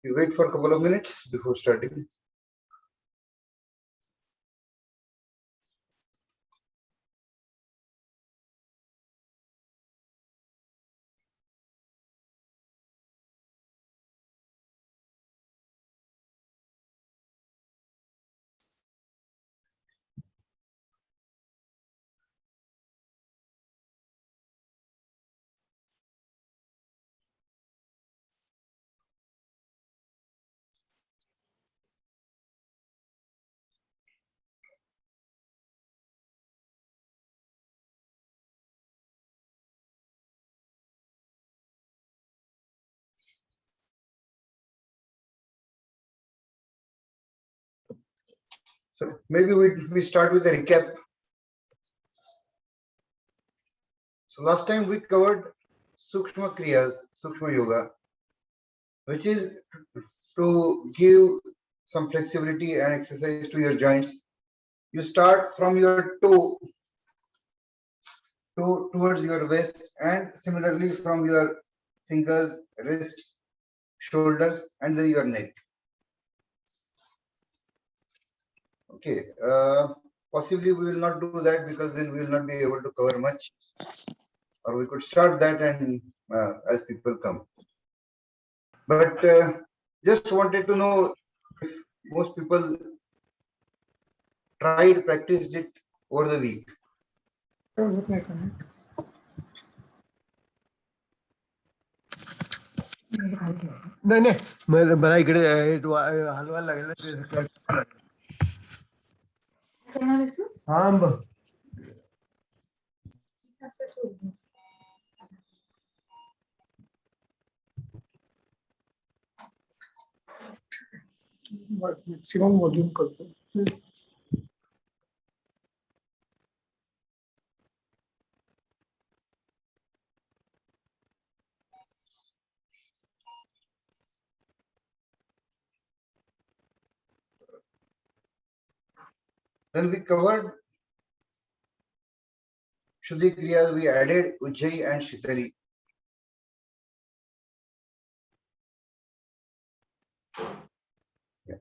We wait for a couple of minutes before starting. So maybe we start with a recap. So last time we covered Sukshma Kriyas, Sukshma Yoga, which is to give some flexibility and exercise to your joints. You start from your toe towards your waist, and similarly from your fingers, wrist, shoulders, and then your neck. Okay, possibly we will not do that because then we will not be able to cover much, or we could start that and as people come. But just wanted to know if most people practiced it over the week. नाही नाही मला इकडे हलवायला लागेल थांब maximum volume करतो. Then we covered Shuddhi Kriyas, we added Ujjai and Shitali. Yeah.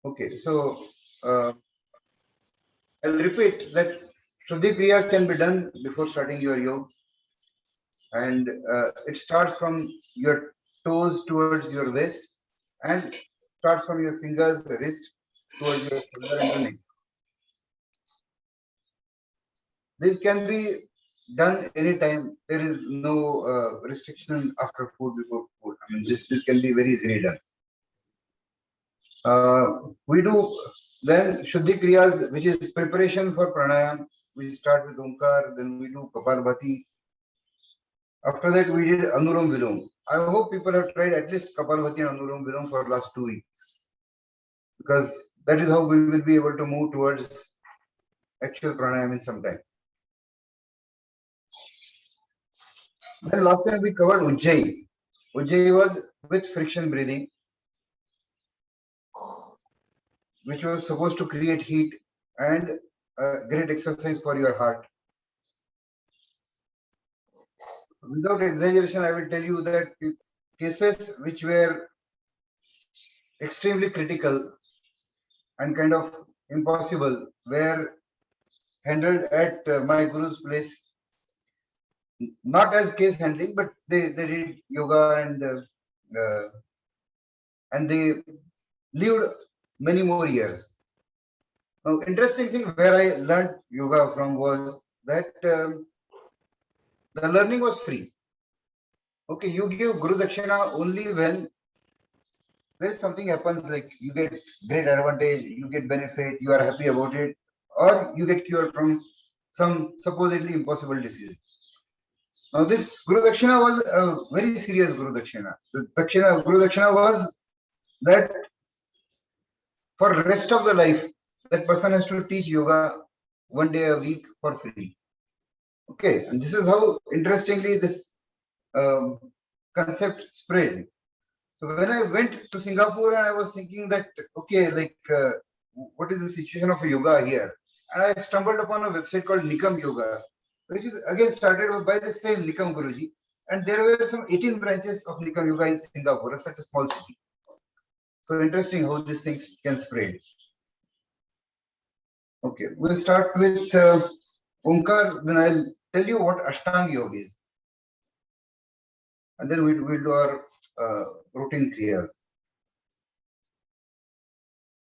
Okay, so I'll repeat that Shuddhi Kriya can be done before starting your yoga, and it starts from your toes towards your waist and starts from your fingers, wrist towards your shoulder and the neck. This can be done anytime. There is no restriction after food, before food. I mean, this can be very easily done. We do then Shuddhi Kriyas, which is preparation for pranayam. We start with Omkar, then we do Kapalbhati. After that, we did Anulam Vilom. I hope people have tried at least Kapalbhati and Anulam Vilom for the last 2 weeks, because that is how we will be able to move towards actual pranayam in some time. Then last time we covered Ujjai. Ujjai was with friction breathing, which was supposed to create heat and great exercise for your heart. Without exaggeration, I will tell you that cases which were extremely critical and kind of impossible were handled at my guru's place, not as case handling, but they did yoga and they lived many more years. Now, interesting thing where I learned yoga from was that the learning was free. Okay, you give Guru Dakshina only when there is something happens, like you get great advantage, you get benefit, you are happy about it, or you get cured from some supposedly impossible disease. Now, this Guru Dakshina was a very serious Guru Dakshina. The Guru Dakshina was that for the rest of the life, that person has to teach yoga 1 day a week for free. Okay, and this is how interestingly this concept spread. So when I went to Singapore, and I was thinking that, okay, like what is the situation of yoga here? And I stumbled upon a website called Nikam Yoga, which is again started by the same Nikam Guruji. And there were some 18 branches of Nikam Yoga in Singapore, such a small city. So interesting how these things can spread. Okay, we'll start with Omkar. Then I'll tell you what Ashtang Yoga is. And then we'll do our routine kriyas.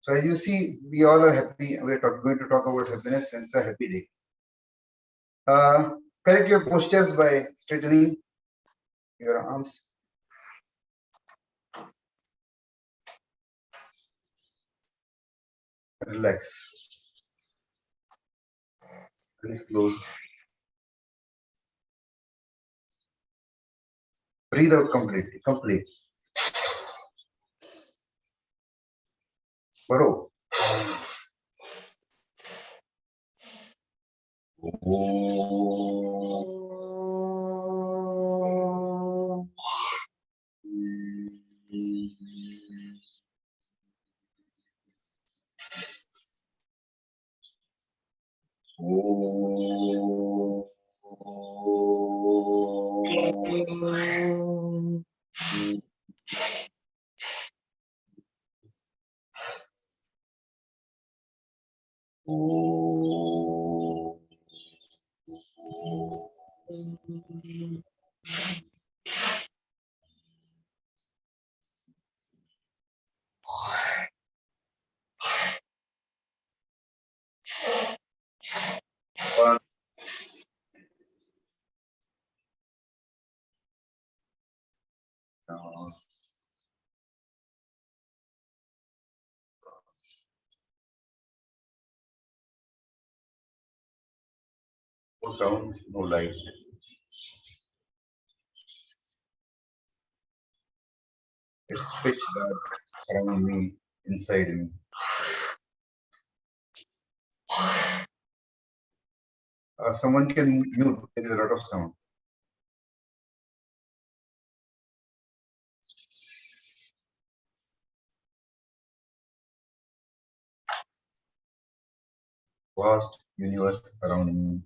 So as you see, we all are happy. We're going to talk about happiness, and it's a happy day. Correct your postures by straightening your arms. Relax. Eyes closed. Breathe out completely. Complete. Baro. One. No sound, no light. It's pitch dark around me, inside me. Someone can mute. There is a lot of sound. Vast universe around me.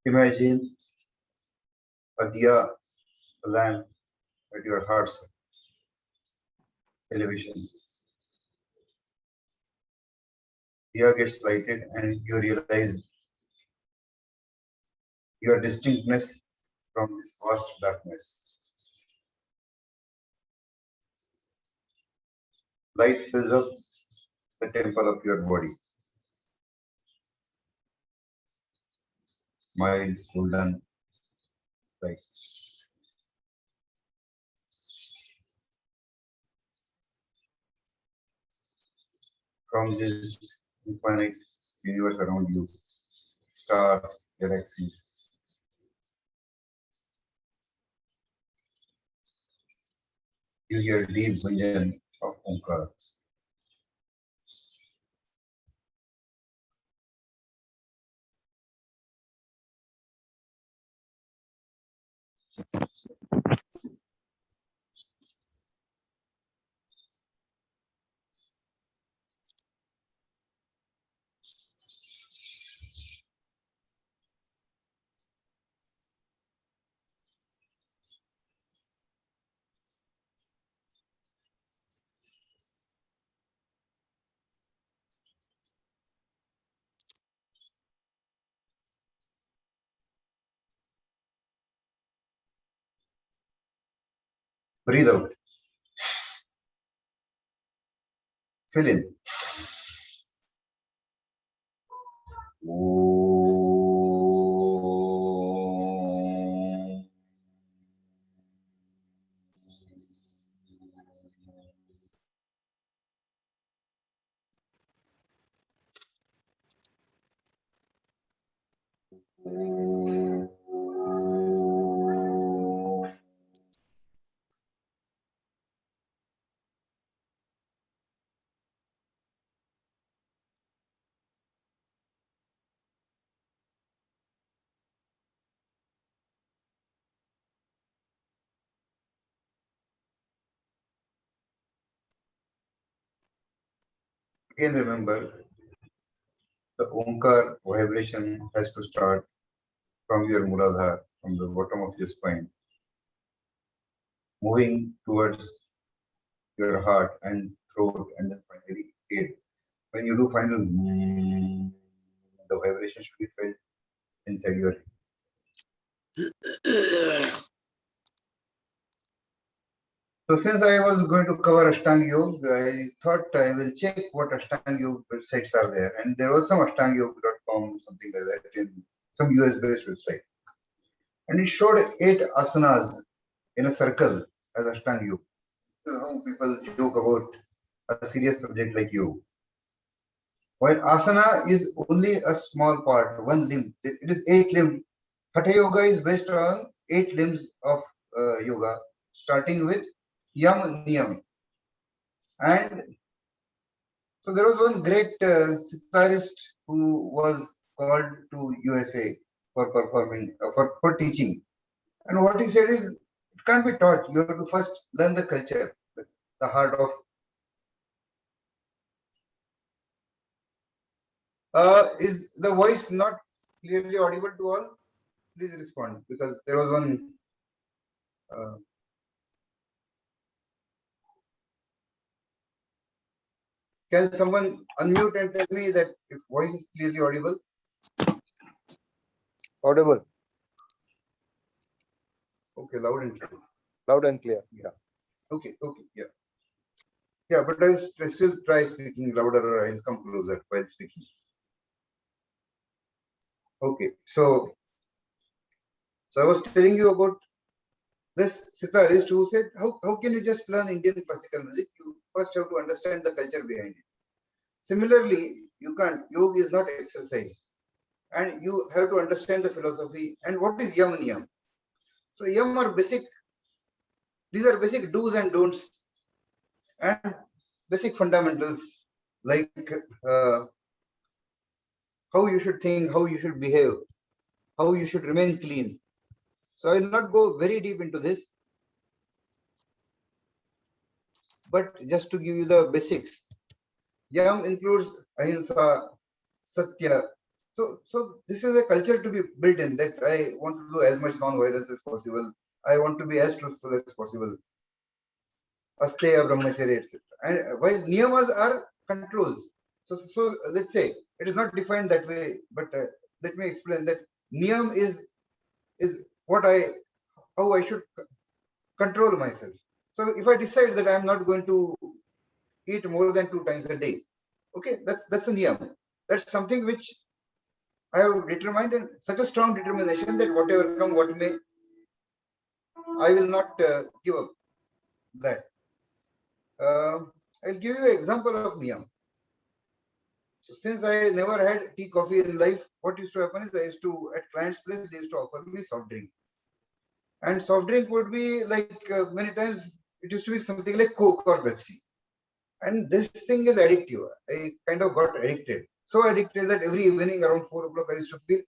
Imagine a diya, a lamp at your heart's elevation. Diya gets lighted and you realize your distinctness from this vast darkness. Light fills up the temple of your body. Mild, golden light. From this infinite universe around you, stars, galaxies, you hear deep vision of Omkar. Breathe out. Fill in. Om. Om. Again, remember the Omkar vibration has to start from your Muladhara, from the bottom of your spine, moving towards your heart and throat, and then finally head. When you do final, the vibration should be felt inside your head. So since I was going to cover Ashtang Yoga, I thought I will check what Ashtang Yoga websites are there. And there was some ashtangyoga.com, something like that, in some US based website. And it showed 8 asanas in a circle as Ashtang Yoga. This is how people joke about a serious subject like yoga. While asana is only a small part, one limb, it is 8 limbs. Hatha Yoga is based on 8 limbs of yoga, starting with Yam and Niyam. And so there was one great sitarist who was called to USA for performing, for teaching. And what he said is, it can't be taught. You have to first learn the culture, the heart of. Is the voice not clearly audible to all? Please respond, because there was one. Uh, can someone unmute and tell me that if voice is clearly audible? Audible. Okay, loud and clear. Loud and clear. Yeah. Okay, yeah. Yeah, but I'll still try speaking louder, or I'll come closer while speaking. Okay, so I was telling you about this sitarist who said, how can you just learn Indian classical music? You first have to understand the culture behind it. Similarly, you can't. Yoga is not exercise, and you have to understand the philosophy. And what is Yam and Niyam? So Yam are basic. These are basic do's and don'ts, and basic fundamentals like uh, how you should think, how you should behave, how you should remain clean. So I will not go very deep into this, but just to give you the basics. Yam includes ahimsa, satya. So this is a culture to be built in, that I want to do as much non-violence as possible. I want to be as truthful as possible. Asteya, brahmacharya, etc. And while niyamas are controls. So let's say it is not defined that way, but let me explain that niyam is what how I should control myself. So if I decide that I am not going to eat more than 2 times a day, okay, that's a niyam. That's something which I have determined, and such a strong determination that whatever come, what may, I will not give up that. I'll give you an example of niyam. So since I never had tea, coffee in life, what used to happen is I used to, at client's place, they used to offer me soft drink. And soft drink would be like many times it used to be something like Coke or Pepsi. And this thing is addictive. I kind of got addicted. So addicted that every evening around 4 o'clock I used to feel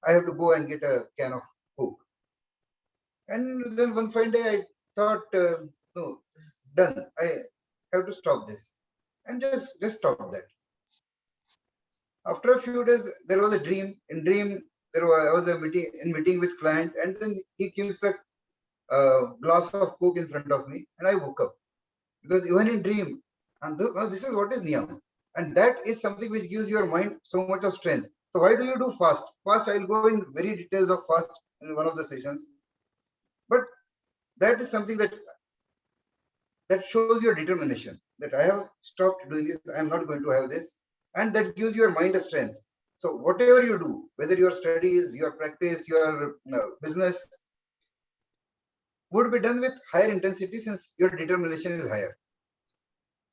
I have to go and get a can of Coke. And then one fine day I thought, no, this is done. I have to stop this. And just stop that. After a few days, there was a dream. In dream, I was a meeting with client, and then he gives a glass of Coke in front of me, and I woke up. Because even in dream, and this is what is niyam, and that is something which gives your mind so much of strength. So why do you do fast? Fast, I'll go in very details of fast in one of the sessions, but that is something that shows your determination, that I have stopped doing this, I am not going to have this, and that gives your mind a strength. So whatever you do, whether your studies, your practice, your business, would be done with higher intensity since your determination is higher.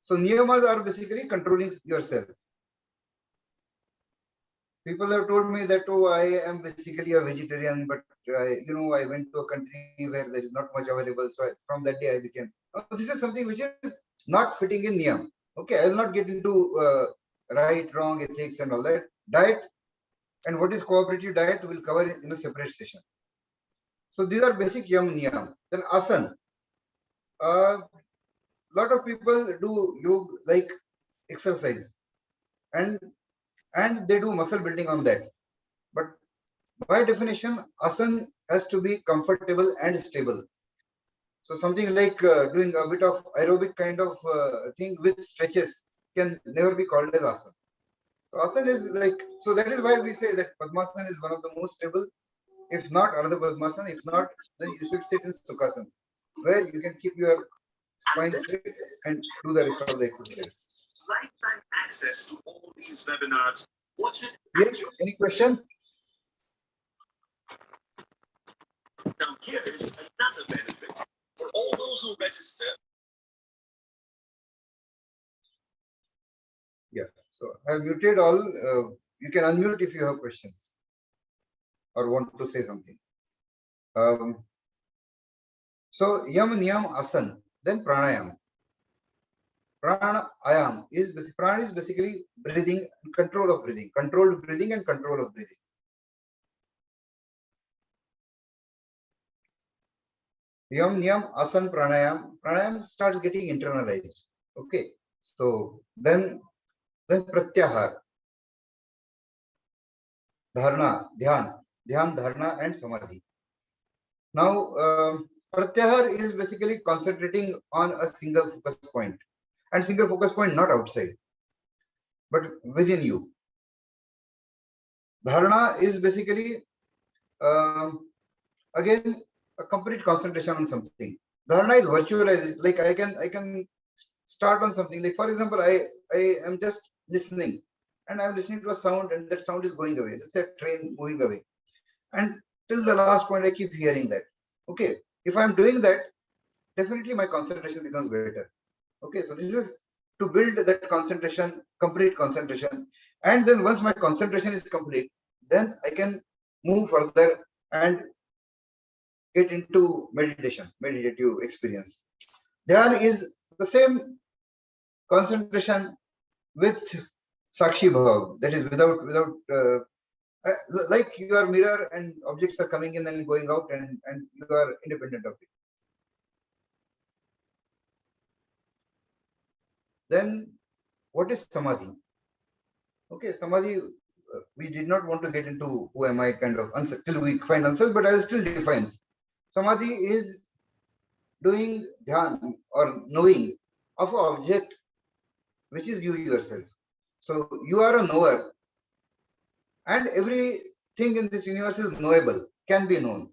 So niyamas are basically controlling yourself. People have told me that, oh, I am basically a vegetarian, but I went to a country where there is not much available. So from that day I became. This is something which is not fitting in niyam. Okay, I will not get into right, wrong, ethics, and all that. Diet and what is cooperative diet will cover in a separate session. So these are basic yam niyam. Then asan. A lot of people do yoga like exercise. and they do muscle building on that. But by definition, Asan has to be comfortable and stable. So something like doing a bit of aerobic kind of thing with stretches can never be called as Asan. So Asan is like, so that is why we say that Padmasana is one of the most stable, if not Ardha Padmasana. If not, then you should sit in Sukhasana, where you can keep your spine straight and do the rest of the exercises. Lifetime access to all these webinars. Yes, any question? Now here is another benefit for all those who register. Yeah, so I have muted all. You can unmute if you have questions or want to say something. So Yam and Niyam Asan, then Pranayam. Pranayam is basically breathing, control of breathing, controlled breathing and control of breathing. Yam, Niyam, Asan, Pranayam. Pranayam starts getting internalized. Okay. So then Pratyahar, Dharna, Dhyan, Dharna, and Samadhi. Now, Pratyahar is basically concentrating on a single focus point, and single focus point not outside, but within you. Dharna is basically again a complete concentration on something. Dharna is virtual, like I can start on something. Like for example, I am just listening, and I'm listening to a sound, and that sound is going away. Let's say a train moving away, and till the last point I keep hearing that. Okay, if I'm doing that, definitely my concentration becomes better. Okay, so this is to build that concentration, complete concentration, and then once my concentration is complete, then I can move further and get into meditative experience. Dhyan is the same concentration with Sakshi Bhav, that is without like your mirror and objects are coming in and going out, and you are independent of it. Then what is Samadhi? Okay, Samadhi, we did not want to get into who am I kind of answer till we find answers, but I will still define. Samadhi is doing dhyan or knowing of an object which is you yourself. So you are a knower, and everything in this universe is knowable, can be known.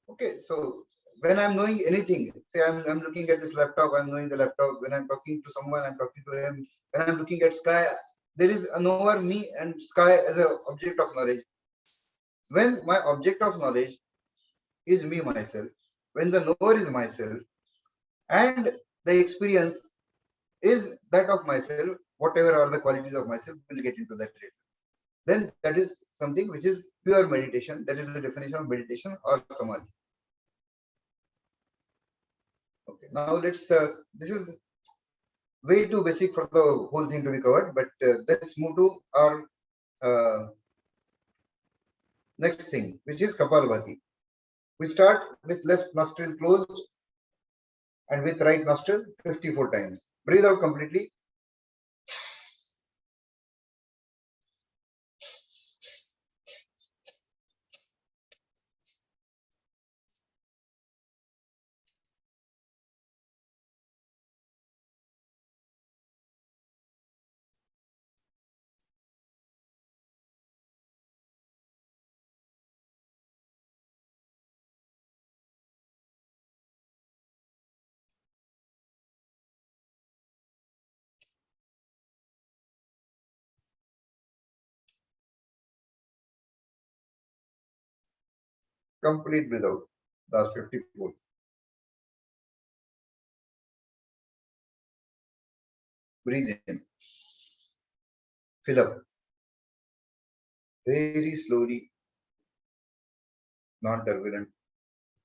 Okay, so when I'm knowing anything, say I'm looking at this laptop, I'm knowing the laptop. When I'm talking to someone, I'm talking to him. When I'm looking at sky, there is a knower, me, and sky as an object of knowledge. When my object of knowledge is me, myself, when the knower is myself, and the experience is that of myself, whatever are the qualities of myself, we'll get into that later. Then that is something which is pure meditation. That is the definition of meditation or samadhi. Okay, now let's, this is way too basic for the whole thing to be covered, but let's move to our next thing, which is Kapalbhati. We start with left nostril closed and with right nostril 54 times. Breathe out completely. Complete breathe out. Last 54. Breathe in. Fill up. Very slowly, non-turbulent.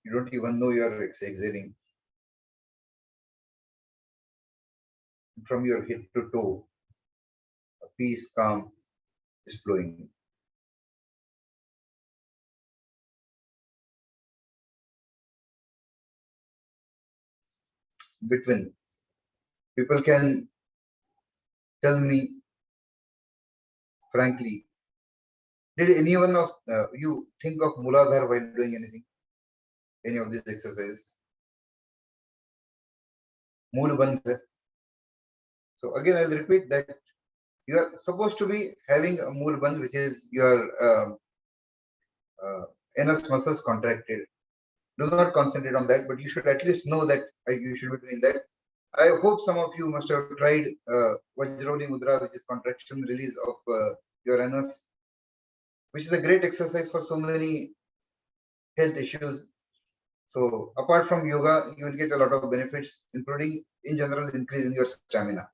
You don't even know you're exhaling. From your head to toe, a peace, calm is flowing. Between, people can tell me frankly, did anyone of you think of Muladhara while doing anything? Any of these exercises? Mool Bandh. So again, I'll repeat that you are supposed to be having a Mool Bandh, which is your anus muscles contracted. Do not concentrate on that, but you should at least know that you should be doing that. I hope some of you must have tried Vajroli Mudra, which is contraction release of your anus, which is a great exercise for so many health issues. So apart from yoga, you will get a lot of benefits, including in general increase in your stamina.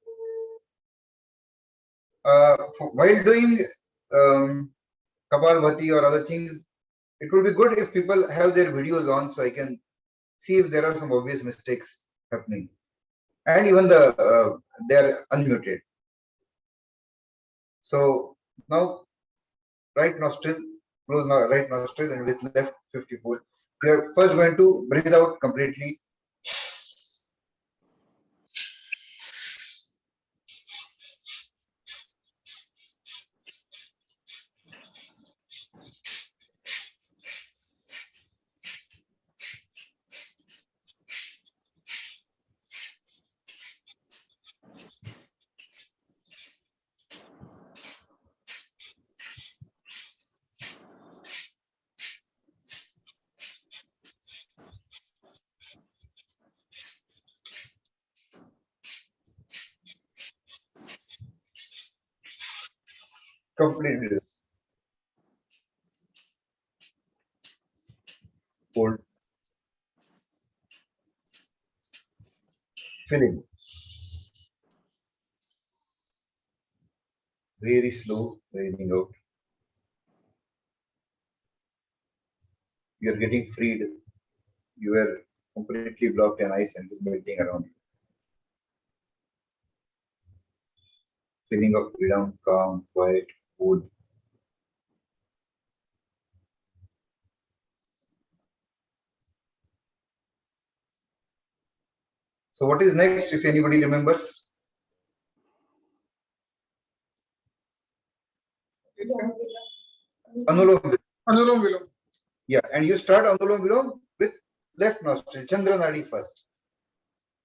While doing Kapalbhati or other things, it would be good if people have their videos on so I can see if there are some obvious mistakes happening. And even they are unmuted. So now right nostril, close now right nostril, and with left 54. We are first going to breathe out completely. Completely. Hold. Filling. Very slow breathing out. You are getting freed. You were completely blocked in ice and melting around you. Feeling of freedom, calm, quiet, cool. So what is next, if anybody remembers? Anulom. Anulom Vilom. Yeah, and you start Anulom Vilom with left nostril, Chandra Nadi first.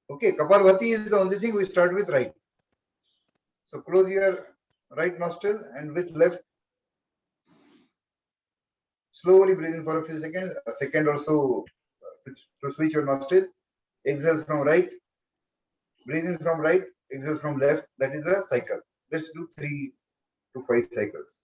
Okay, Kapalbhati is the only thing we start with right. So close your right nostril and with left, slowly breathe in for a few seconds, a second or so to switch your nostril. Exhale from right, breathe in from right, exhale from left. That is a cycle. Let's do 3 to 5 cycles.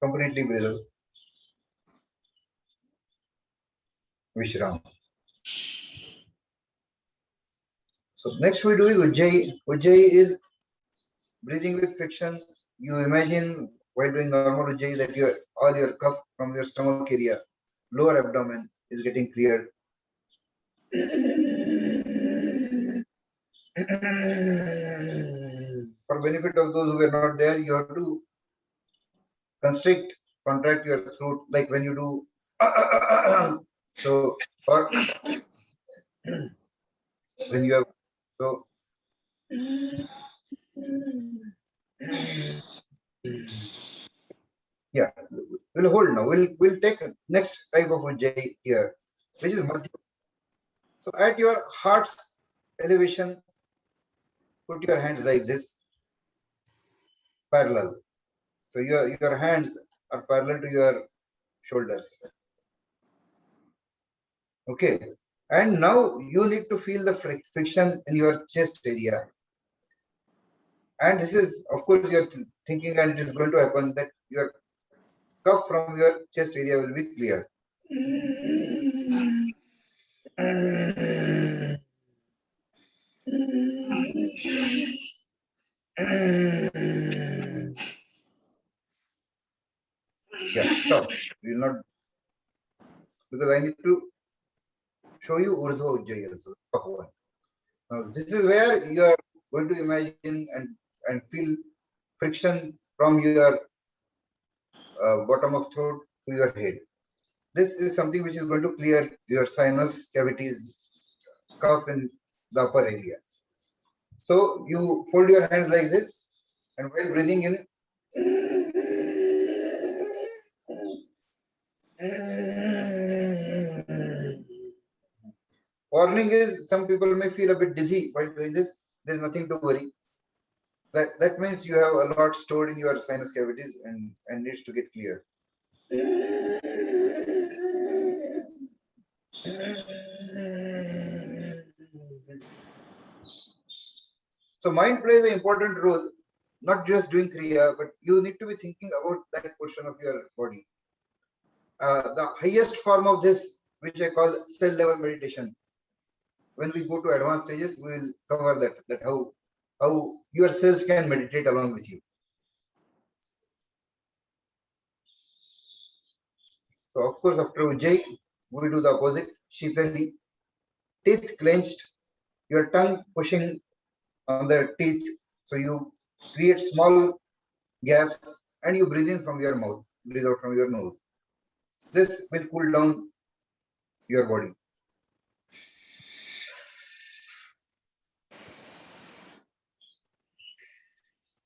Completely breathe out. Vishram. So next we do is Ujjai. Ujjai is breathing with friction. You imagine while doing normal Ujjai that all your cuff from your stomach area, lower abdomen is getting cleared. For benefit of those who were not there, you have to constrict, contract your throat like when you do. So, or when you have so. Yeah, we'll hold now. We'll take next type of Ujjai here, which is Madhya. So at your heart's elevation, put your hands like this, parallel. So your hands are parallel to your shoulders. Okay. And now you need to feel the friction in your chest area. And this is, of course, you're thinking, and it is going to happen that your cough from your chest area will be clear. Yeah, stop. We will not, because I need to show you Urdhva Ujjai also. Top one. Now, this is where you are going to imagine and feel friction from your bottom of throat to your head. This is something which is going to clear your sinus cavities, cough in the upper area. So you fold your hands like this, and while breathing in, warning is some people may feel a bit dizzy while doing this. There's nothing to worry. That means you have a lot stored in your sinus cavities and needs to get clear. So mind plays an important role, not just doing kriya, but you need to be thinking about that portion of your body. The highest form of this, which I call cell level meditation. When we go to advanced stages, we will cover that how your cells can meditate along with you. So of course, after Ujjai, we do the opposite. Shitali, teeth clenched, your tongue pushing on the teeth. So you create small gaps and you breathe in from your mouth, breathe out from your nose. This will cool down your body.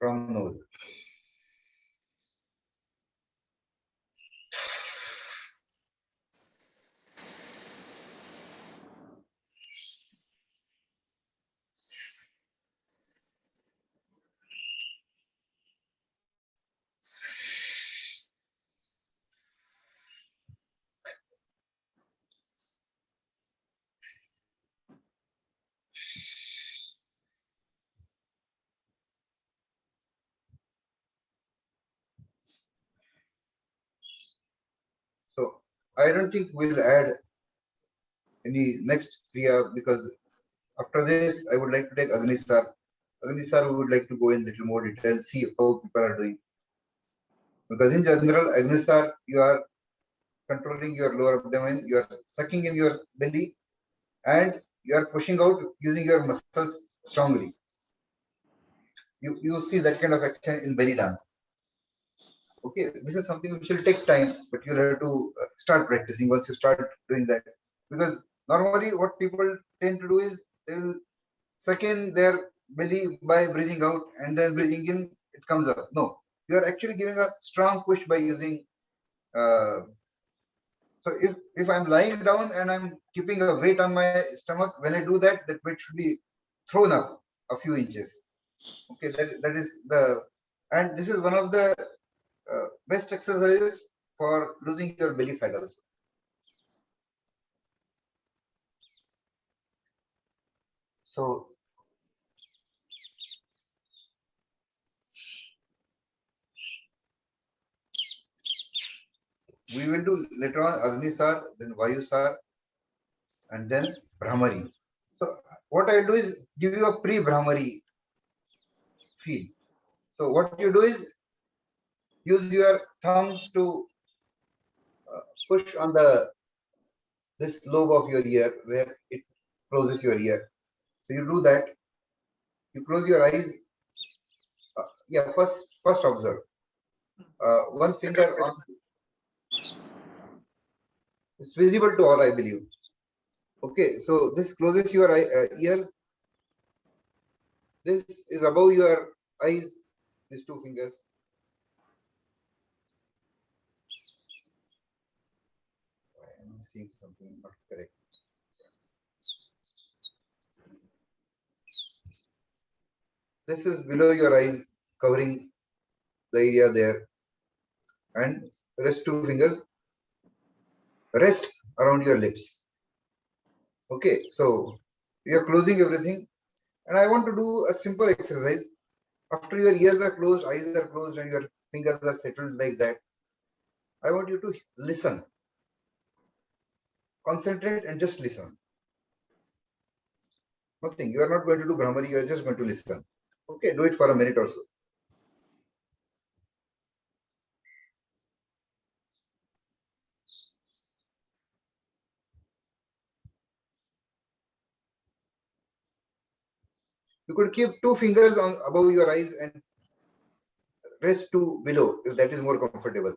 From nose. So I don't think we'll add any next kriya, because after this I would like to take Agnisar. Agnisar, we would like to go in little more detail, see how people are doing. Because in general, Agnisar, you are controlling your lower abdomen, you are sucking in your belly, and you are pushing out using your muscles strongly. You see that kind of action in belly dance. Okay, this is something which will take time, but you'll have to start practicing once you start doing that. Because normally, what people tend to do is they will suck in their belly by breathing out, and then breathing in, it comes up. No, you are actually giving a strong push by using. So if I'm lying down and I'm keeping a weight on my stomach, when I do that, that weight should be thrown up a few inches. Okay, that is the, and this is one of the best exercises for losing your belly fat also. So we will do later on Agnisar, then Vayusar, and then Brahmari. So what I do is give you a pre-Brahmari feel. So what you do is use your thumbs to push on this lobe of your ear where it closes your ear. So you do that. You close your eyes. Yeah, first observe. One finger on. It's visible to all, I believe. Okay, so this closes your ears. This is above your eyes. These two fingers. I'm seeing something not correct. This is below your eyes, covering the area there. and rest two fingers rest around your lips. Okay, so you are closing everything, and I want to do a simple exercise. After your ears are closed, eyes are closed, and your fingers are settled like that, I want you to listen, concentrate, and just listen. Nothing. You are not going to do Brahmari, you are just going to listen. Okay, do it for a minute or so. You could keep two fingers on above your eyes and rest two below if that is more comfortable.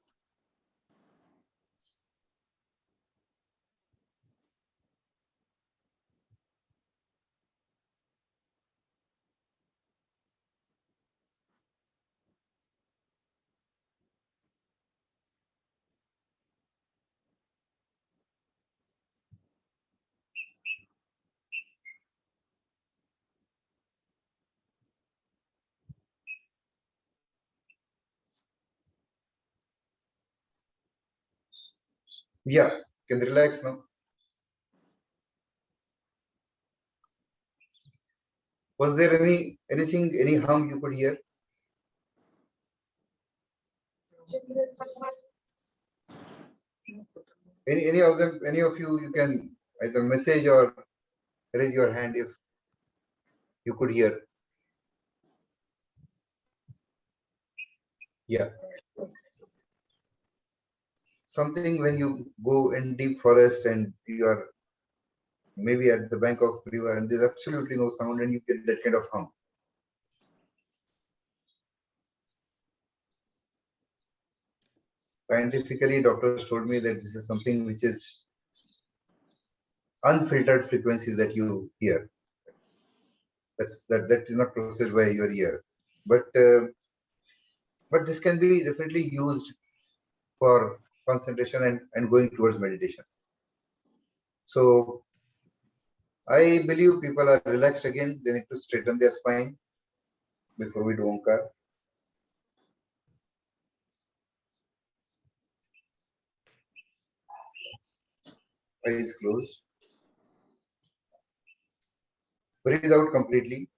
Yeah, can relax now. Was there any hum you could hear? Any of them, any of you can either message or raise your hand if you could hear. Yeah. Something when you go in deep forest and you are maybe at the bank of river and there's absolutely no sound and you get that kind of hum. Scientifically, doctors told me that this is something which is unfiltered frequencies that you hear. That is not processed by your ear. But this can be definitely used for concentration and going towards meditation. So I believe people are relaxed again. They need to straighten their spine before we do Omkar. Eyes closed. Breathe out completely.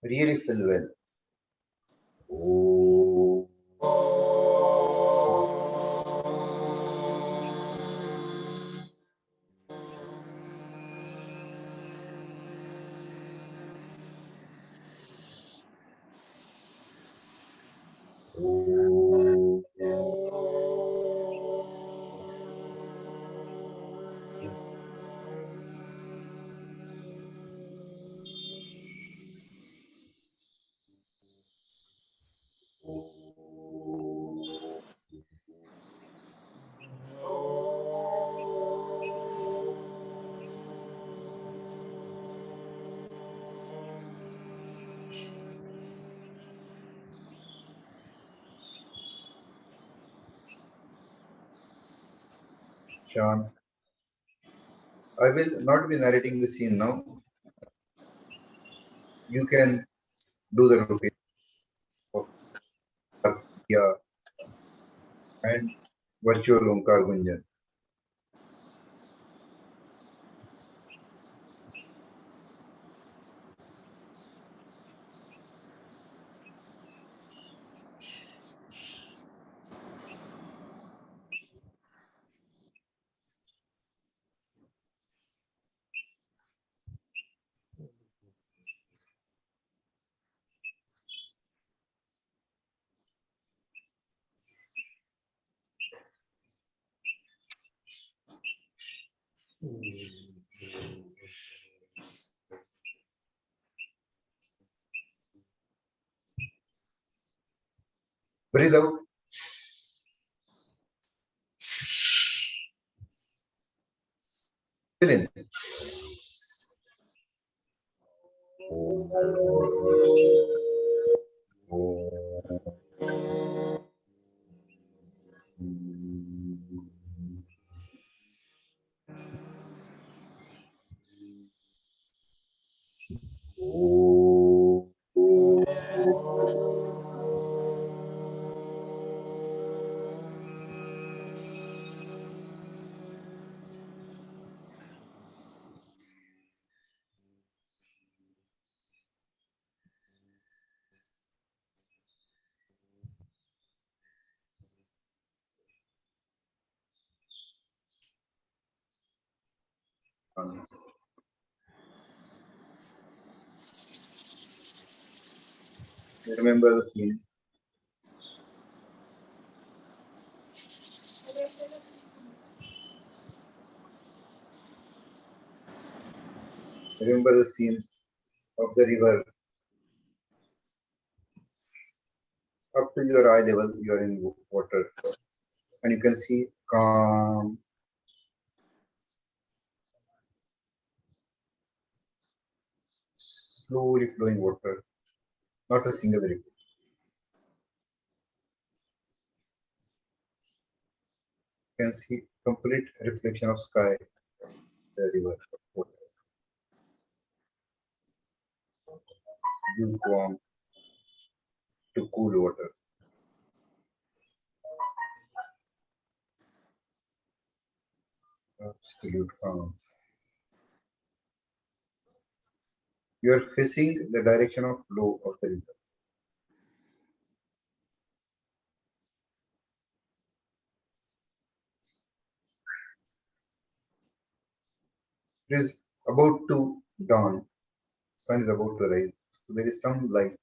Really feel well. Oh. Sean, I will not be narrating the scene now. You can do the routine of Kapalbhati and virtual Omkar Gunjan. Breathe out. Fill in. Remember the scene. Remember the scene of the river. Up to your eye level, you are in water, and you can see calm, slowly flowing water, not a single ripple. You can see complete reflection of sky, the river, water, lukewarm to cool water, absolute calm. You are facing the direction of flow of the river. It is about to dawn, sun is about to rise, so there is some light.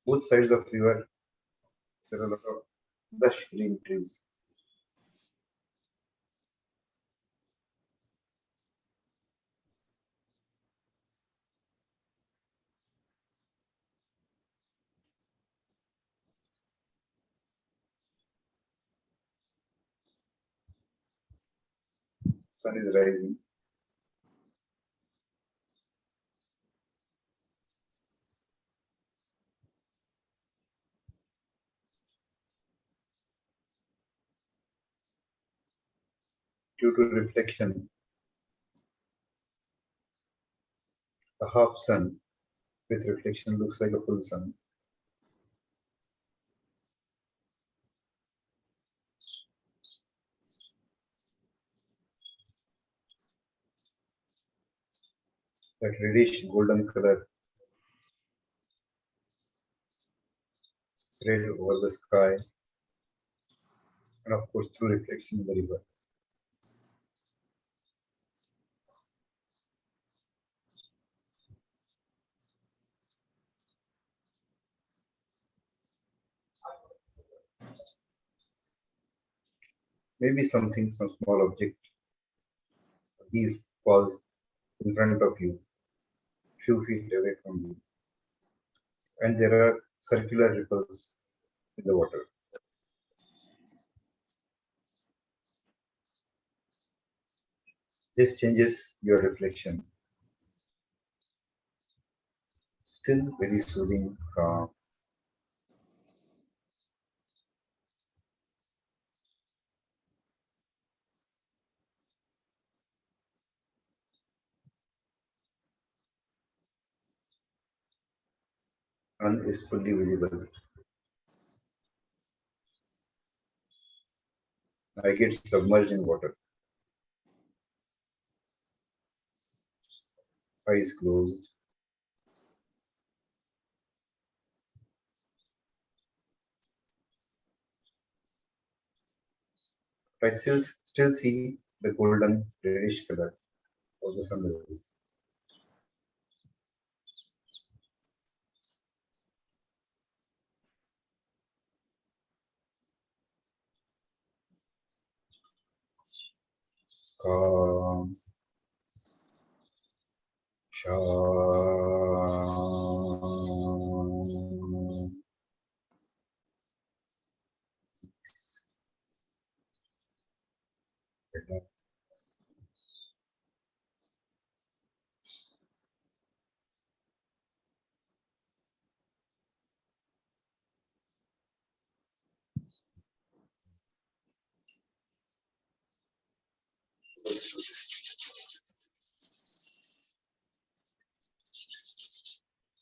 Both sides of river, there are a lot of lush green trees. Sun is rising. Due to reflection, a half sun with reflection looks like a full sun. That reddish golden color spread over the sky, and of course through reflection in the river. Maybe something, some small object, a leaf falls in front of you, few feet away from you, and there are circular ripples in the water. This changes your reflection. Still very soothing, calm. Sun is fully visible. I get submerged in water, eyes closed. I still see the golden reddish color of the sunrise. Calm, shalom.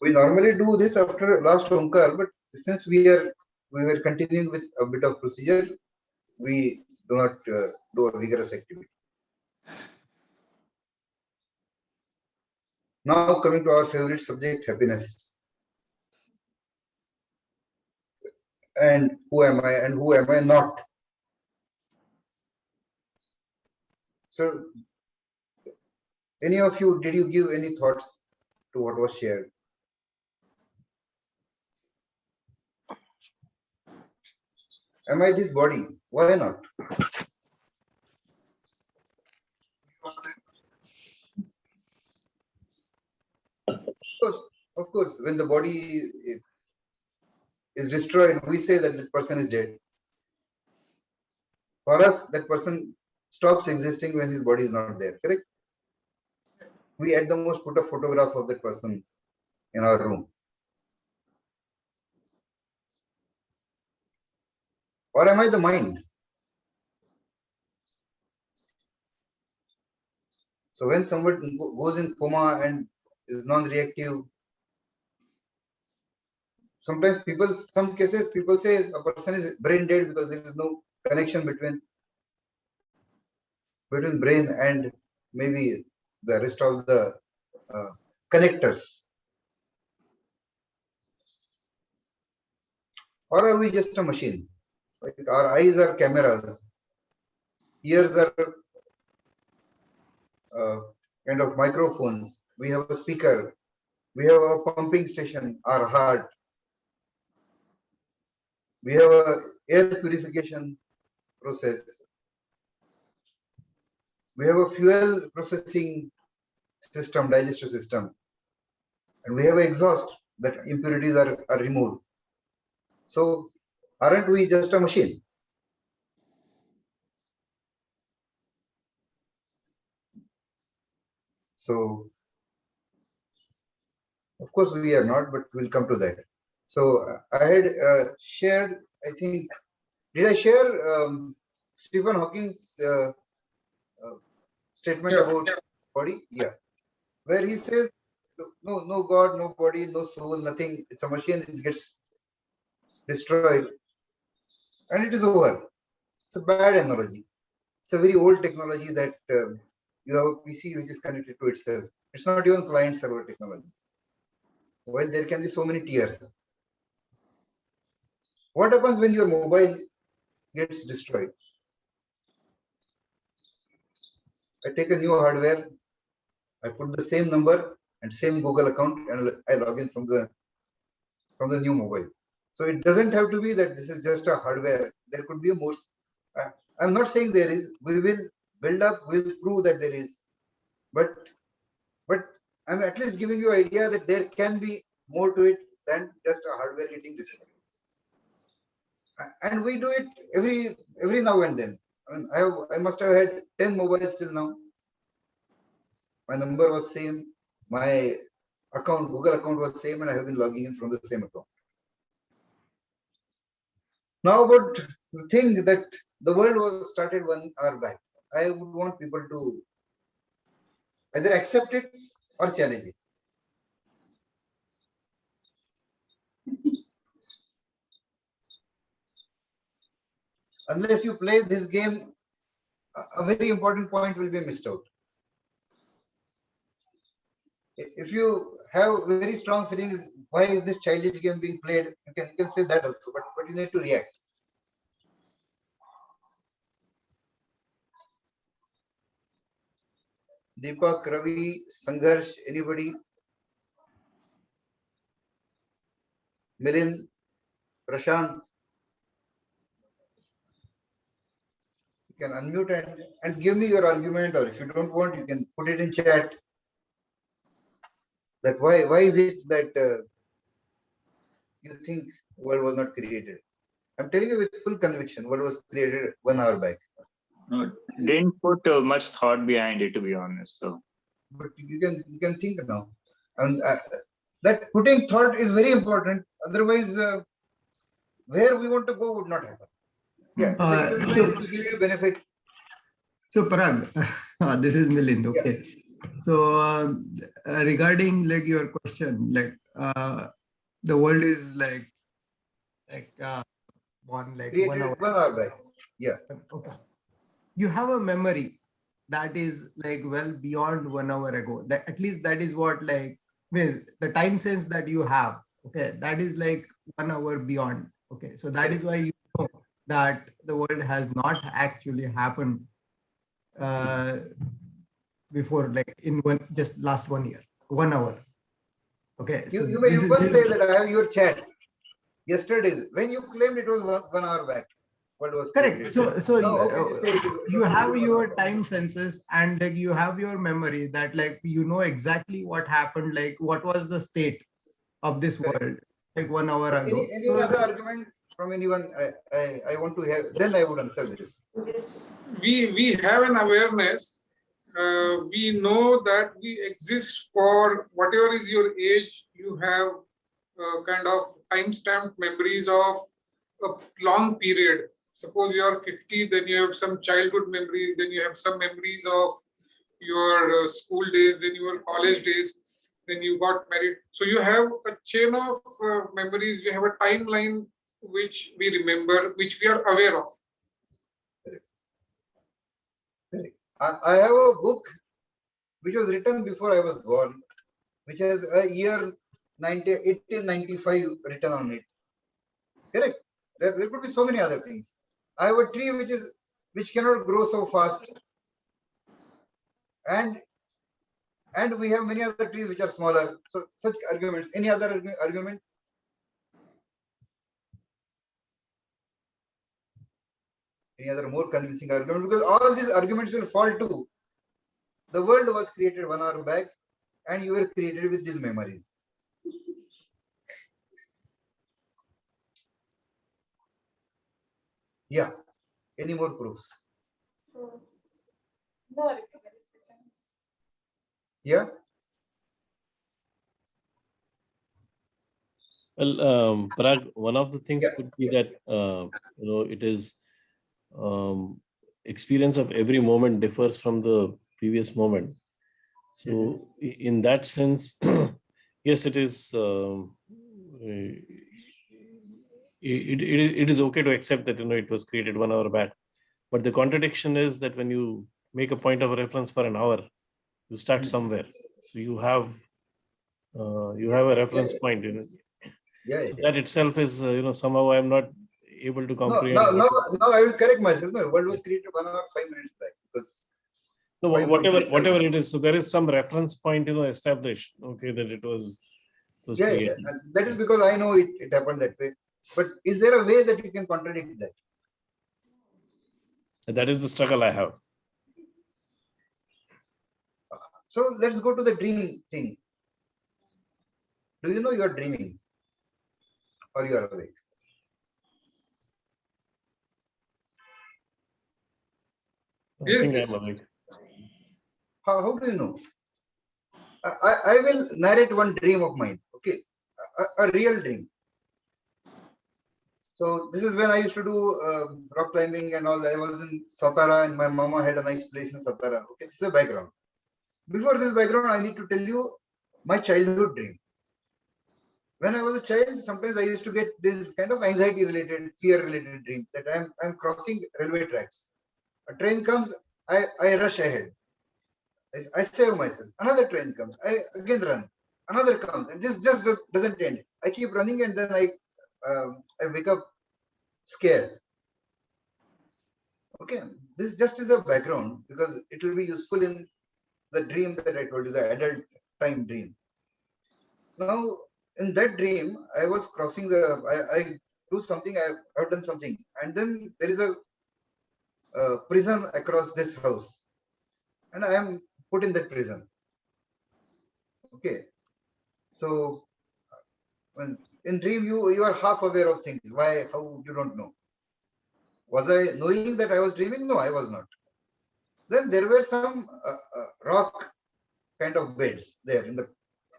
We normally do this after last Omkar, but since we were continuing with a bit of procedure, we do not do a vigorous activity. Now coming to our favorite subject, happiness. And who am I and who am I not? So, any of you, did you give any thoughts to what was shared? Am I this body? Why not? Of course, when the body is destroyed, we say that the person is dead. For us, that person stops existing when his body is not there, correct? We at the most put a photograph of that person in our room. Or am I the mind? So when someone goes in coma and is non-reactive, sometimes some cases people say a person is brain dead because there is no connection between brain and maybe the rest of the connectors. Or are we just a machine? Like our eyes are cameras, ears are kind of microphones. We have a speaker. We have a pumping station, our heart. We have a air purification process. We have a fuel processing system, digestive system. And we have an exhaust that impurities are removed. So aren't we just a machine? So of course we are not, but we'll come to that. So I had shared, I think, did I share Stephen Hawking's statement about body? Yeah, where he says, no God, no body, no soul, nothing. It's a machine. It gets destroyed, and it is over. It's a bad analogy. It's a very old technology that you have a PC which is connected to itself. It's not even client server technology. Well, there can be so many tiers. What happens when your mobile gets destroyed? I take a new hardware, I put the same number and same Google account, and I log in from the new mobile. So it doesn't have to be that this is just a hardware. There could be a more. I'm not saying there is. We will build up. We'll prove that there is. But I'm at least giving you an idea that there can be more to it than just a hardware getting destroyed. And we do it every now and then. I mean, I must have had 10 mobiles till now. My number was same. My account, Google account was same, and I have been logging in from the same account. Now about the thing that the world was started 1 hour back. I would want people to either accept it or challenge it. Unless you play this game, a very important point will be missed out. If you have very strong feelings, why is this childish game being played? You can say that also, but you need to react. Deepak, Ravi, Sangharsh, anybody? Milind, Prashant? You can unmute and give me your argument, or if you don't want, you can put it in chat. That why is it that you think world was not created? I'm telling you with full conviction, world was created 1 hour back. No, didn't put much thought behind it, to be honest. So, but you can think now, and that putting thought is very important. Otherwise, where we want to go would not happen. Yeah, so to give you benefit. So Parag, this is Milind. Okay. Yes. So regarding like your question, like the world is like one like 1 hour. Created 1 hour back. Yeah. Okay. You have a memory that is like well beyond 1 hour ago. That at least that is what like well, the time sense that you have. Okay, that is like 1 hour beyond. Okay, so that is why you know that the world has not actually happened uh, before, like in one just last 1 year, 1 hour. Okay, so You may this is even say that I have your chat yesterday's when you claimed it was 1 hour back. What was correct. created? So Now, how can you say you it have was 1 your hour? time senses and like you have your memory that like you know exactly what happened, like what was the state of this Correct. world like 1 hour ago. Any So other argument from anyone? I want to hear. Then I would answer this. We have an awareness. We know that we exist for whatever is your age. You have kind of time-stamped memories of a long period. Suppose you are 50, then you have some childhood memories, then you have some memories of your school days, then your college days, then you got married. So you have a chain of memories. We have a timeline which we remember, which we are aware of. I have a book which was written before I was born, which has a year 1895 written on it. Correct. There could be so many other things. I have a tree which cannot grow so fast, and we have many other trees which are smaller. So such arguments. Any other argument? Any other more convincing argument? Because all these arguments will fall to the world was created 1 hour back, and you were created with these memories. Yeah. Any more proofs? So, no. Yeah. Well, Parag, one of the things Yeah, could be that it is experience of every moment differs from the previous moment. So, in that sense, yes, it is. It is okay to accept that it was created 1 hour back, but the contradiction is that when you make a point of reference for an hour, you start somewhere. So you have a reference point in it. Yeah. So that itself is, somehow I am not able to No, comprehend. now I will correct myself. No, world was created 1 hour 5 minutes back because No, 5 minutes itself. whatever it is. So there is some reference point, established. Okay, that it was Yeah, created. and that is because I know it happened that way. But is there a way that you can contradict that? That is the struggle I have. So let's go to the dream thing. Do you know you are dreaming or you are awake? I Yes, think yes. I'm awake. How do you know? I will narrate one dream of mine. Okay, a real dream. So this is when I used to do rock climbing and all. I was in Satara and my mama had a nice place in Satara. Okay, this is a background. Before this background, I need to tell you my childhood dream. When I was a child, sometimes I used to get this kind of anxiety-related, fear-related dream that I'm crossing railway tracks. A train comes, I rush ahead. I save myself. Another train comes, I again run. Another comes, and this just doesn't end. I keep running, and then I wake up scared. Okay, this just is a background because it will be useful in the dream that I told you, the adult time dream. Now, in that dream, I was crossing I do something, I've done something, and then there is a prison across this house, and I am put in that prison. Okay, so when in dream you are half aware of things. Why? How you don't know? Was I knowing that I was dreaming? No, I was not. Then there were some rock kind of beds there in the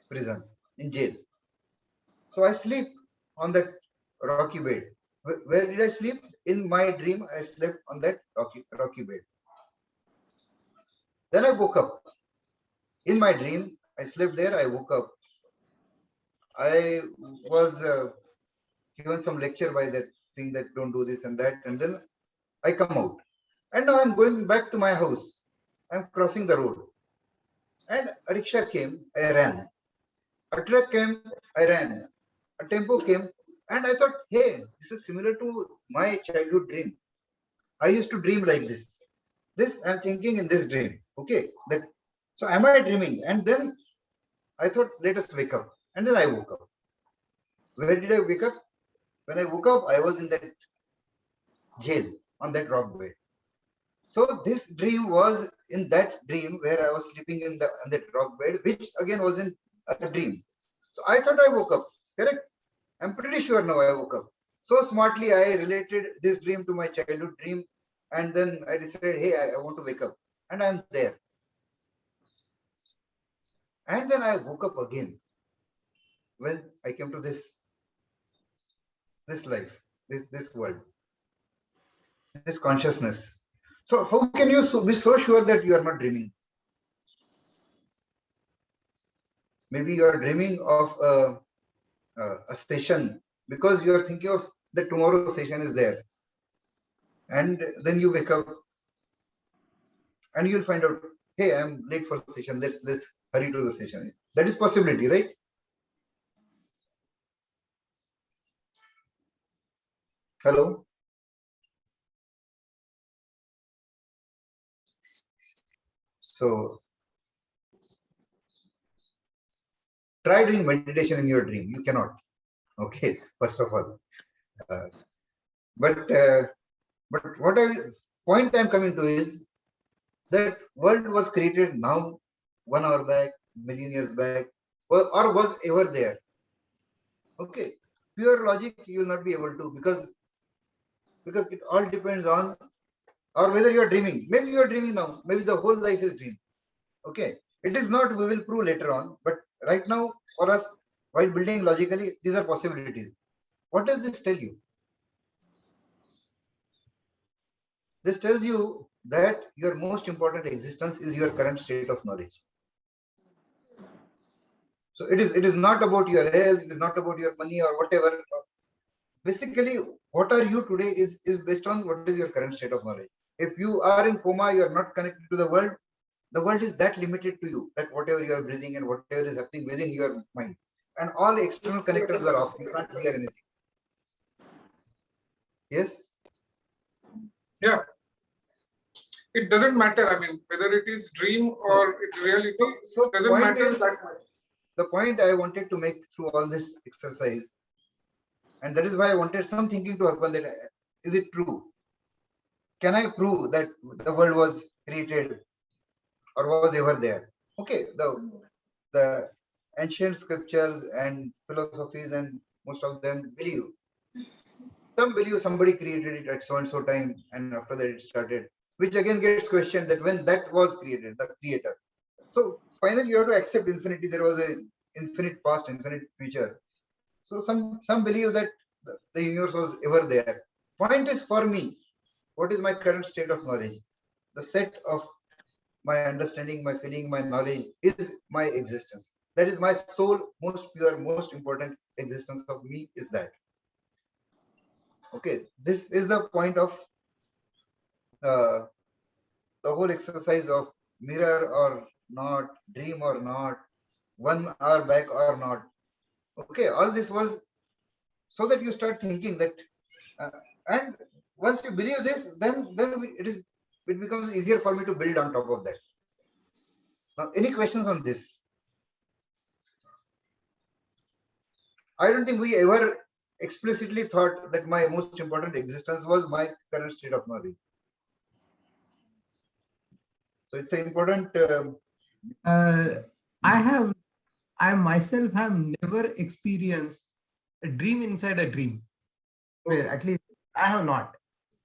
prison, in jail. So I sleep on that rocky bed. Where did I sleep? In my dream, I slept on that rocky bed. Then I woke up. In my dream, I slept there. I woke up. I was given some lecture by that thing that don't do this and that, and then I come out. And now I'm going back to my house. I'm crossing the road. And a rickshaw came, I ran. A truck came, I ran. A tempo came, and I thought, hey, this is similar to my childhood dream. I used to dream like this. This I'm thinking in this dream. Okay. That so am I dreaming? And then I thought, let us wake up. And then I woke up. Where did I wake up? When I woke up, I was in that jail on that rock bed. So this dream was in that dream where I was sleeping in the on that rock bed, which again was in a dream. So I thought I woke up. Correct? I'm pretty sure now I woke up. So smartly I related this dream to my childhood dream, and then I decided, hey, I want to wake up, and I'm there. And then I woke up again when I came to this life, this world, this consciousness. So how can you be so sure that you are not dreaming? Maybe you are dreaming of a session because you are thinking of the tomorrow session is there, and then you wake up and you'll find out, hey, I'm late for the session. Let's hurry to the session. That is possibility, right? Hello. So try doing meditation in your dream. You cannot. Okay, first of all. But what point I'm coming to is that world was created now, 1 hour back, million years back, or was ever there. Okay, pure logic you will not be able to, because it all depends on, or whether you are dreaming. Maybe you are dreaming now. Maybe the whole life is dream. Okay, it is not. We will prove later on. But right now, for us, while building logically, these are possibilities. What does this tell you? This tells you that your most important existence is your current state of knowledge. So it is not about your health, it is not about your money or whatever. Basically, what are you today is based on what is your current state of knowledge. If you are in coma, you are not connected to the world is that limited to you, that whatever you are breathing and whatever is happening within your mind. And all external connectors are off. You can't hear anything. Yes? Yeah. It doesn't matter. I mean, whether it is dream or it's reality, So doesn't point matter is, that much. the point I wanted to make through all this exercise, and that is why I wanted some thinking to happen, that is it true? Can I prove that the world was created or was ever there? Okay, the ancient scriptures and philosophies and most of them believe. Some believe somebody created it at so and so time, and after that it started, which again gets questioned that when that was created, the creator. So finally you have to accept infinity. There was an infinite past, infinite future. So some believe that the universe was ever there. Point is, for me, what is my current state of knowledge? The set of my understanding, my feeling, my knowledge is my existence. That is my sole, most pure, most important existence of me is that. Okay, this is the point of the whole exercise of mirror or not, dream or not, 1 hour back or not. Okay, all this was so that you start thinking that, and once you believe this, then it becomes easier for me to build on top of that. Now, any questions on this? I don't think we ever explicitly thought that my most important existence was my current state of knowledge. So it's an important. I myself have never experienced a dream inside a dream. Well, at least I have not.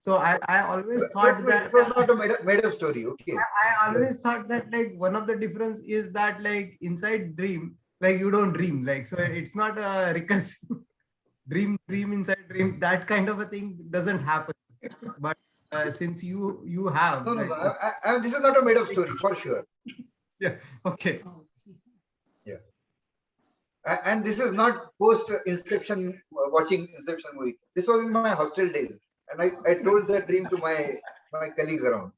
So I always thought that this was not a made up story. Okay. I always thought that like one of the difference is that like inside dream, like you don't dream, like so it's not a recursive dream inside dream. That kind of a thing doesn't happen. But since you have No, like, this is not a made up story for sure. yeah, okay. Yeah. And this is not post Inception, watching Inception movie. This was in my hostel days, and I told that dream to my colleagues around.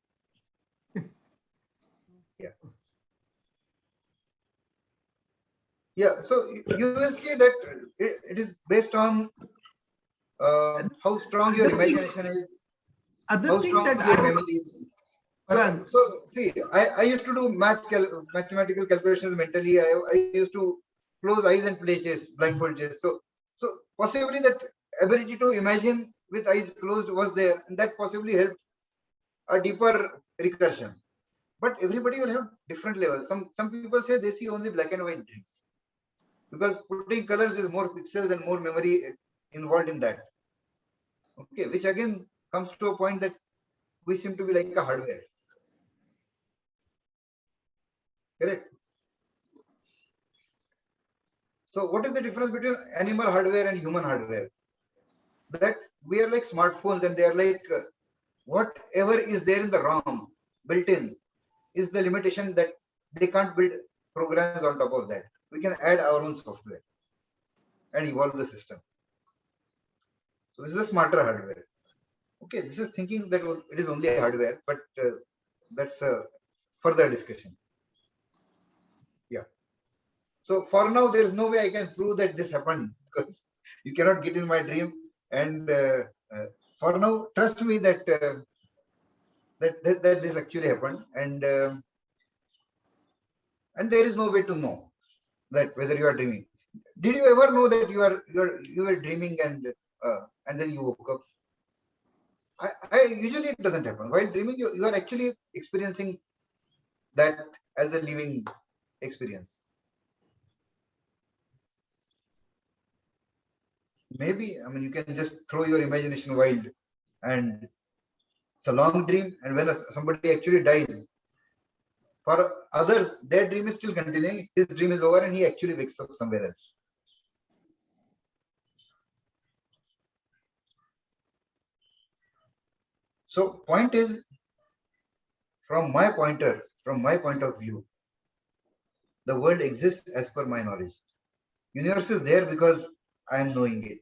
Yeah, so you will see that it is based on how strong your imagination is, Other how thing strong that your I memory is. Parag, So see, I used to do mathematical calculations mentally. I used to close eyes and play chess, blindfold chess. So possibly that ability to imagine with eyes closed was there, and that possibly helped a deeper recursion. But everybody will have different levels. Some people say they see only black and white dreams because putting colors is more pixels and more memory involved in that. Okay, which again comes to a point that we seem to be like a hardware. Correct. So what is the difference between animal hardware and human hardware? That we are like smartphones and they are like whatever is there in the ROM built in is the limitation that they can't build programs on top of that. We can add our own software and evolve the system. So this is a smarter hardware. Okay, this is thinking that it is only a hardware, but that's a further discussion. Yeah. So for now, there is no way I can prove that this happened because you cannot get in my dream. And for now, trust me that that this actually happened, and there is no way to know that whether you are dreaming. Did you ever know that you were dreaming and then you woke up? I usually it doesn't happen. While dreaming, you are actually experiencing that as a living experience. Maybe, I mean, you can just throw your imagination wild, and it's a long dream. And when somebody actually dies, for others, their dream is still continuing. His dream is over, and he actually wakes up somewhere else. So, point is, from my point of view, the world exists as per my knowledge. Universe is there because I am knowing it.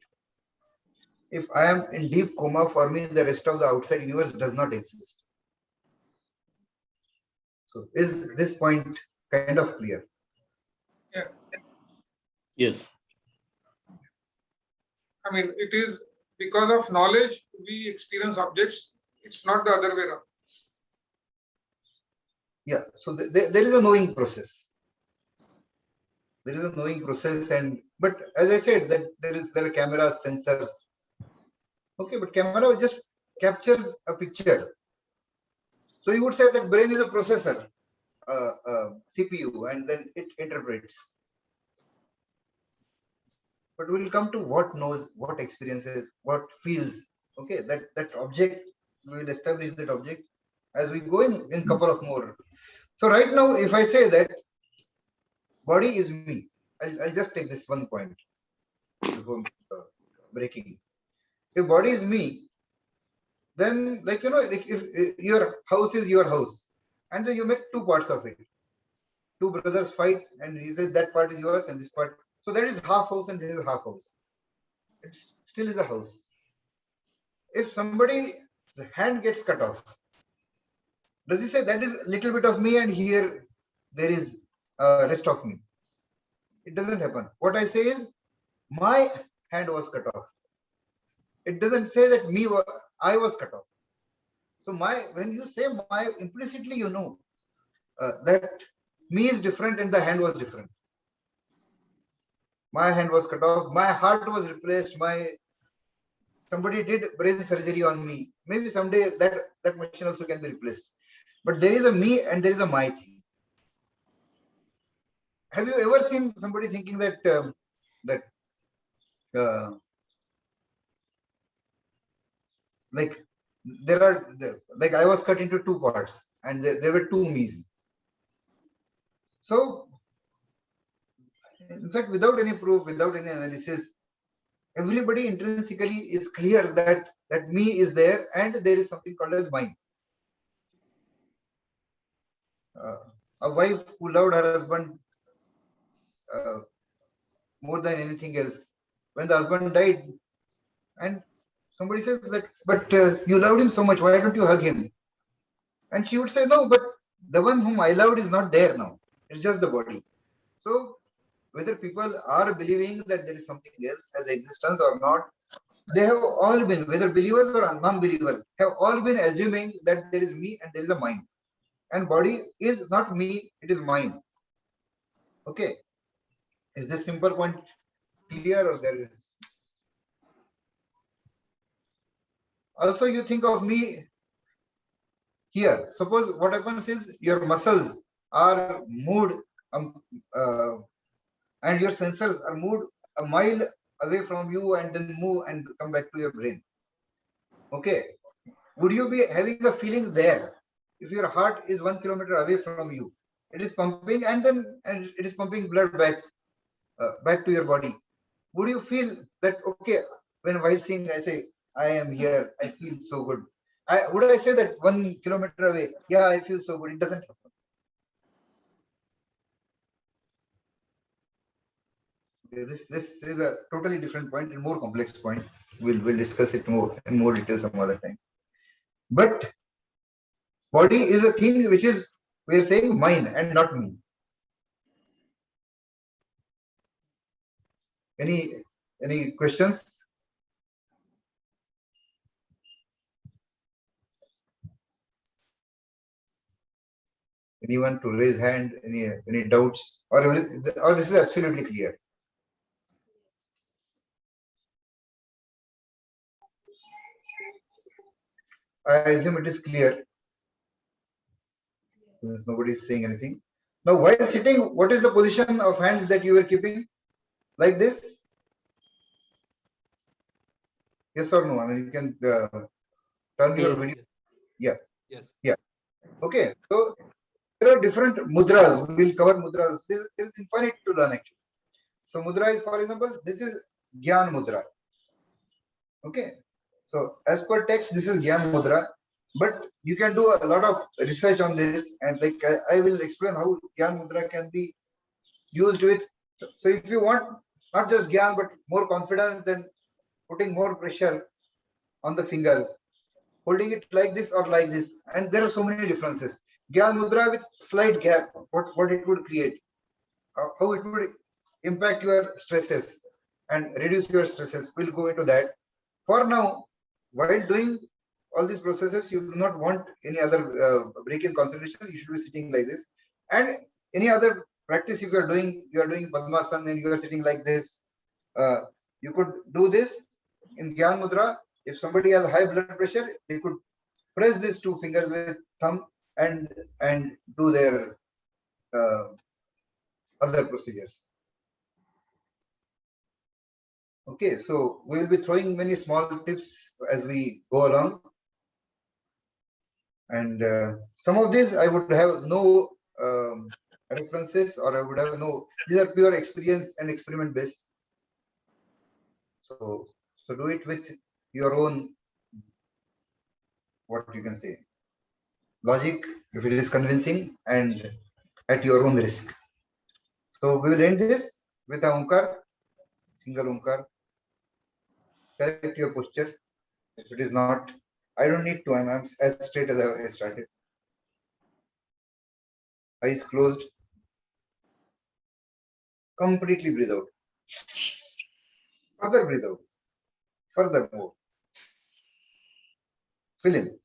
If I am in deep coma, for me, the rest of the outside universe does not exist. So is this point kind of clear? Yeah. Yes. I mean, it is because of knowledge we experience objects. It's not the other way around. Yeah. So there is a knowing process. There is a knowing process, but as I said, that there are cameras, sensors. Okay, but camera just captures a picture. So you would say that brain is a processor, CPU, and then it interprets. But we'll come to what knows, what experiences, what feels. Okay, that object, we will establish that object as we go in couple of more. So right now, if I say that body is me, I'll just take this one point before breaking. If body is me, then like like if your house is your house, and then you make two parts of it. Two brothers fight, and he says that part is yours and this part. So that is half house and this is half house. It still is a house. If somebody's hand gets cut off, does he say that is a little bit of me and here there is rest of me? It doesn't happen. What I say is my hand was cut off. It doesn't say that I was cut off. So when you say my, implicitly you know that me is different and the hand was different. My hand was cut off. My heart was replaced. Somebody did brain surgery on me. Maybe someday that machine also can be replaced. But there is a me and there is a my thing. Have you ever seen somebody thinking that like there are like I was cut into two parts and there were two me's. So in fact, without any proof, without any analysis, everybody intrinsically is clear that me is there and there is something called as mine. A wife who loved her husband more than anything else. When the husband died, and somebody says that, but you loved him so much, why don't you hug him? And she would say, no, but the one whom I loved is not there now. It's just the body. So whether people are believing that there is something else as existence or not, they have all been, whether believers or non-believers, have all been assuming that there is me and there is a mind. And body is not me, it is mine. Okay. Is this simple point clear, or there is? Also, you think of me here. Suppose what happens is your muscles are moved and your sensors are moved a mile away from you and then move and come back to your brain. Okay. Would you be having a feeling there if your heart is 1 kilometer away from you? It is pumping and it is pumping blood back to your body. Would you feel that, okay, while seeing, I say, I am here, I feel so good. Would I say that 1 kilometer away? Yeah, I feel so good. It doesn't happen. Okay, this is a totally different point and more complex point. We'll discuss it more in more detail some other time. But body is a thing which is, we're saying, mine and not me. Any questions? Anyone to raise hand? Any doubts? Or this is absolutely clear? I assume it is clear, since nobody is saying anything. Now, while sitting, what is the position of hands that you were keeping? Like this? Yes or no? I mean, you can turn your video. Yeah. Yes. Yeah. Okay. So there are different mudras. We will cover mudras. There is infinite to learn actually. So mudra is, for example, this is Gyan mudra. Okay. So as per text, this is Gyan mudra. But you can do a lot of research on this, and like I will explain how Gyan mudra can be used with. So if you want not just Gyan but more confidence, then putting more pressure on the fingers, holding it like this or like this, and there are so many differences. Gyan mudra with slight gap, what it would create, how it would impact your stresses and reduce your stresses. We'll go into that. For now, while doing all these processes, you do not want any other break in concentration. You should be sitting like this. And any other practice, if you are doing Padmasana and you are sitting like this, you could do this in Gyan mudra. If somebody has high blood pressure, they could press these two fingers with thumb and do their other procedures. Okay, so we will be throwing many small tips as we go along, and some of these I would have no references, or I would have no. These are pure experience and experiment based. So do it with your own, what you can say, logic, if it is convincing, and at your own risk. So we will end this with a Omkar, single Omkar. Correct your posture. If it is not, I don't need to. I'm as straight as I started. Eyes closed. Completely breathe out. Further breathe out. Further more. Fill in.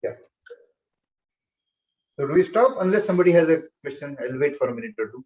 Yeah. So do we stop unless somebody has a question? I'll wait for a minute or two.